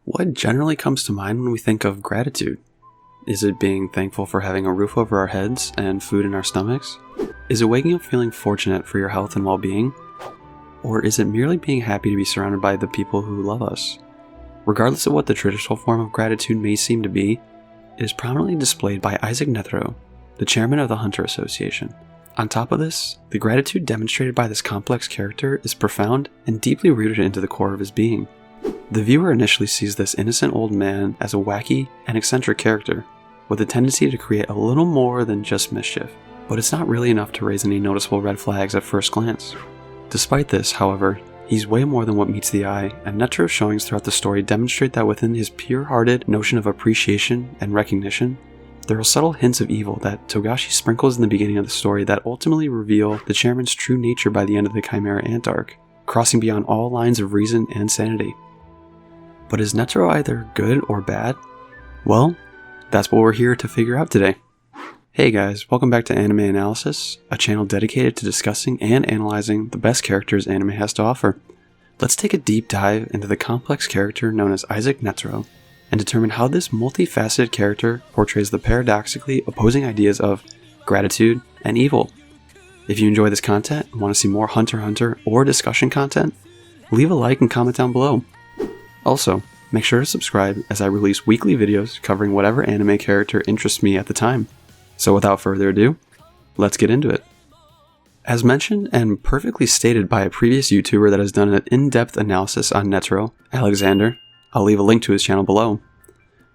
What generally comes to mind when we think of gratitude? Is it being thankful for having a roof over our heads and food in our stomachs? Is it waking up feeling fortunate for your health and well-being? Or is it merely being happy to be surrounded by the people who love us? Regardless of what the traditional form of gratitude may seem to be, it is prominently displayed by Isaac Netero, the chairman of the Hunter Association. On top of this, the gratitude demonstrated by this complex character is profound and deeply rooted into the core of his being. The viewer initially sees this innocent old man as a wacky and eccentric character, with a tendency to create a little more than just mischief, but it's not really enough to raise any noticeable red flags at first glance. Despite this, however, he's way more than what meets the eye, and Netero's showings throughout the story demonstrate that within his pure-hearted notion of appreciation and recognition, there are subtle hints of evil that Togashi sprinkles in the beginning of the story that ultimately reveal the chairman's true nature by the end of the Chimera Ant Arc, crossing beyond all lines of reason and sanity. But is Netero either good or bad? Well, that's what we're here to figure out today. Hey guys, welcome back to Anime Analysis, a channel dedicated to discussing and analyzing the best characters anime has to offer. Let's take a deep dive into the complex character known as Isaac Netero, and determine how this multifaceted character portrays the paradoxically opposing ideas of gratitude and evil. If you enjoy this content and want to see more Hunter x Hunter or discussion content, leave a like and comment down below. Also, make sure to subscribe as I release weekly videos covering whatever anime character interests me at the time. So without further ado, let's get into it. As mentioned and perfectly stated by a previous YouTuber that has done an in-depth analysis on Netero, Alexander, I'll leave a link to his channel below.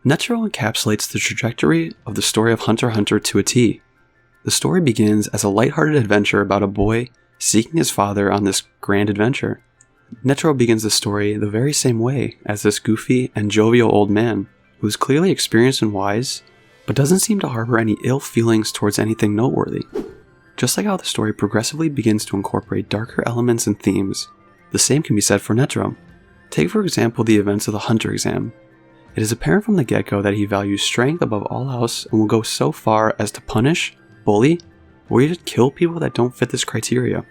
Netero encapsulates the trajectory of the story of Hunter x Hunter to a T. The story begins as a lighthearted adventure about a boy seeking his father on this grand adventure. Netero begins the story the very same way as this goofy and jovial old man, who is clearly experienced and wise, but doesn't seem to harbor any ill feelings towards anything noteworthy. Just like how the story progressively begins to incorporate darker elements and themes, the same can be said for Netero. Take for example the events of the Hunter exam. It is apparent from the get-go that he values strength above all else and will go so far as to punish, bully, or even kill people that don't fit this criteria.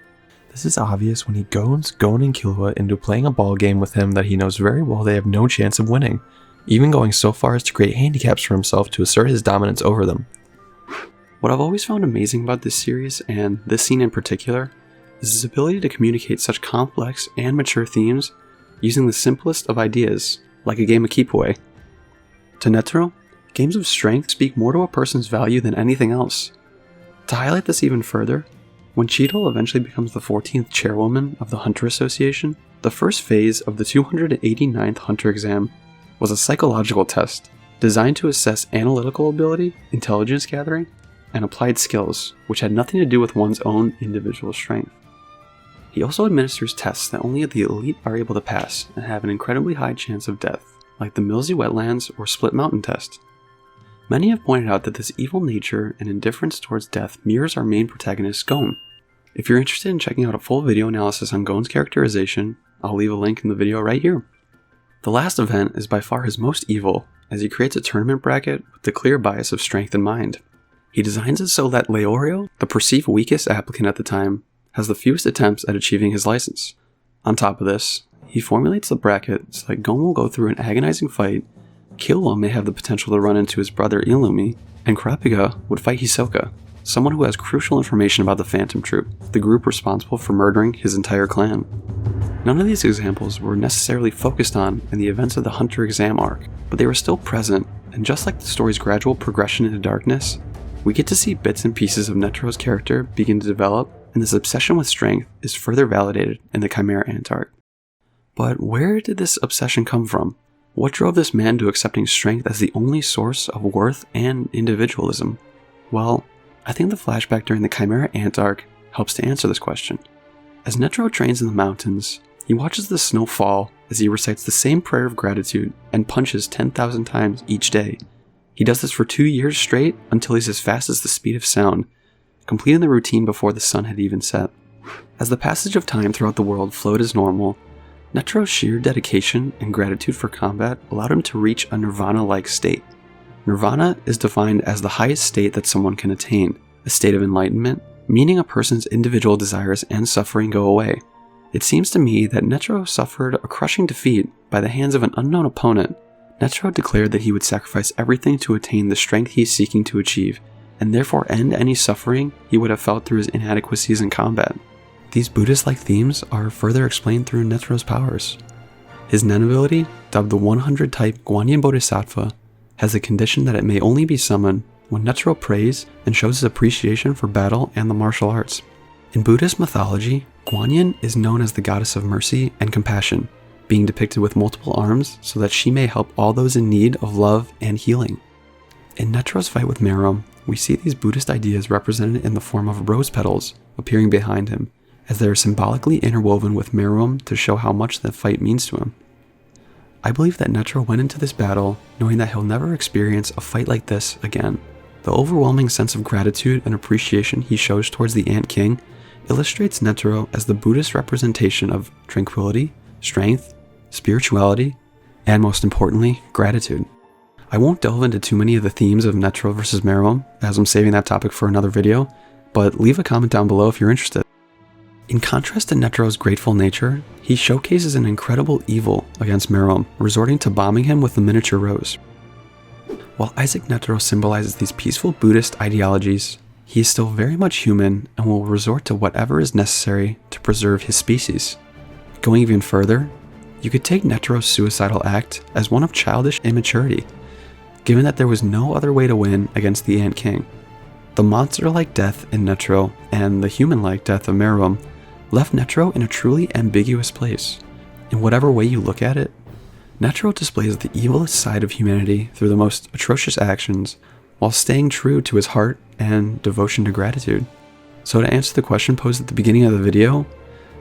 This is obvious when he goads Gon and Killua into playing a ball game with him that he knows very well they have no chance of winning, even going so far as to create handicaps for himself to assert his dominance over them. What I've always found amazing about this series, and this scene in particular, is his ability to communicate such complex and mature themes using the simplest of ideas, like a game of keep away. To Netero, games of strength speak more to a person's value than anything else. To highlight this even further, when Cheadle eventually becomes the 14th chairwoman of the Hunter Association, the first phase of the 289th Hunter exam was a psychological test designed to assess analytical ability, intelligence gathering, and applied skills, which had nothing to do with one's own individual strength. He also administers tests that only the elite are able to pass and have an incredibly high chance of death, like the Millsy Wetlands or Split Mountain test. Many have pointed out that this evil nature and indifference towards death mirrors our main protagonist, Gon. If you're interested in checking out a full video analysis on Gon's characterization, I'll leave a link in the video right here. The last event is by far his most evil, as he creates a tournament bracket with the clear bias of strength in mind. He designs it so that Leorio, the perceived weakest applicant at the time, has the fewest attempts at achieving his license. On top of this, he formulates the bracket so that Gon will go through an agonizing fight, Killua may have the potential to run into his brother Illumi, and Kurapika would fight Hisoka, someone who has crucial information about the Phantom Troop, the group responsible for murdering his entire clan. None of these examples were necessarily focused on in the events of the Hunter exam arc, but they were still present, and just like the story's gradual progression into darkness, we get to see bits and pieces of Netero's character begin to develop, and this obsession with strength is further validated in the Chimera Ant Arc. But where did this obsession come from? What drove this man to accepting strength as the only source of worth and individualism? Well, I think the flashback during the Chimera Ant Arc helps to answer this question. As Netero trains in the mountains, he watches the snow fall as he recites the same prayer of gratitude and punches 10,000 times each day. He does this for 2 years straight until he's as fast as the speed of sound, completing the routine before the sun had even set. As the passage of time throughout the world flowed as normal, Netero's sheer dedication and gratitude for combat allowed him to reach a nirvana-like state. Nirvana is defined as the highest state that someone can attain, a state of enlightenment, meaning a person's individual desires and suffering go away. It seems to me that Netero suffered a crushing defeat by the hands of an unknown opponent. Netero declared that he would sacrifice everything to attain the strength he is seeking to achieve, and therefore end any suffering he would have felt through his inadequacies in combat. These Buddhist-like themes are further explained through Netero's powers. His Nen ability, dubbed the 100-type Guanyin Bodhisattva, has a condition that it may only be summoned when Netero prays and shows his appreciation for battle and the martial arts. In Buddhist mythology, Guanyin is known as the goddess of mercy and compassion, being depicted with multiple arms so that she may help all those in need of love and healing. In Netero's fight with Meruem, we see these Buddhist ideas represented in the form of rose petals appearing behind him, as they are symbolically interwoven with Meruem to show how much the fight means to him. I believe that Netero went into this battle knowing that he'll never experience a fight like this again. The overwhelming sense of gratitude and appreciation he shows towards the Ant King illustrates Netero as the Buddhist representation of tranquility, strength, spirituality, and most importantly, gratitude. I won't delve into too many of the themes of Netero versus Meruem, as I'm saving that topic for another video, but leave a comment down below if you're interested. In contrast to Netero's grateful nature, he showcases an incredible evil against Meruem, resorting to bombing him with the miniature rose. While Isaac Netero symbolizes these peaceful Buddhist ideologies, he is still very much human and will resort to whatever is necessary to preserve his species. Going even further, you could take Netero's suicidal act as one of childish immaturity, given that there was no other way to win against the Ant King. The monster-like death in Netero and the human-like death of Meruem left Netero in a truly ambiguous place. In whatever way you look at it, Netero displays the evilest side of humanity through the most atrocious actions, while staying true to his heart and devotion to gratitude. So to answer the question posed at the beginning of the video,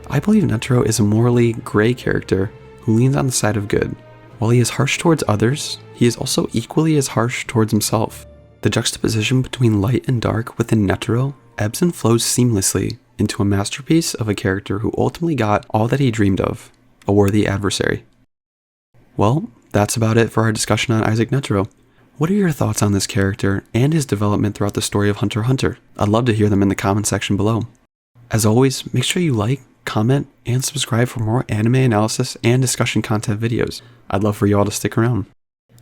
I believe Netero is a morally gray character who leans on the side of good. While he is harsh towards others, he is also equally as harsh towards himself. The juxtaposition between light and dark within Netero ebbs and flows seamlessly into a masterpiece of a character who ultimately got all that he dreamed of, a worthy adversary. Well, that's about it for our discussion on Isaac Netero. What are your thoughts on this character and his development throughout the story of Hunter x Hunter? I'd love to hear them in the comment section below. As always, make sure you like, comment, and subscribe for more anime analysis and discussion content videos. I'd love for you all to stick around.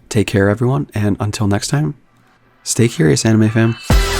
Take care everyone, and until next time, stay curious, anime fam.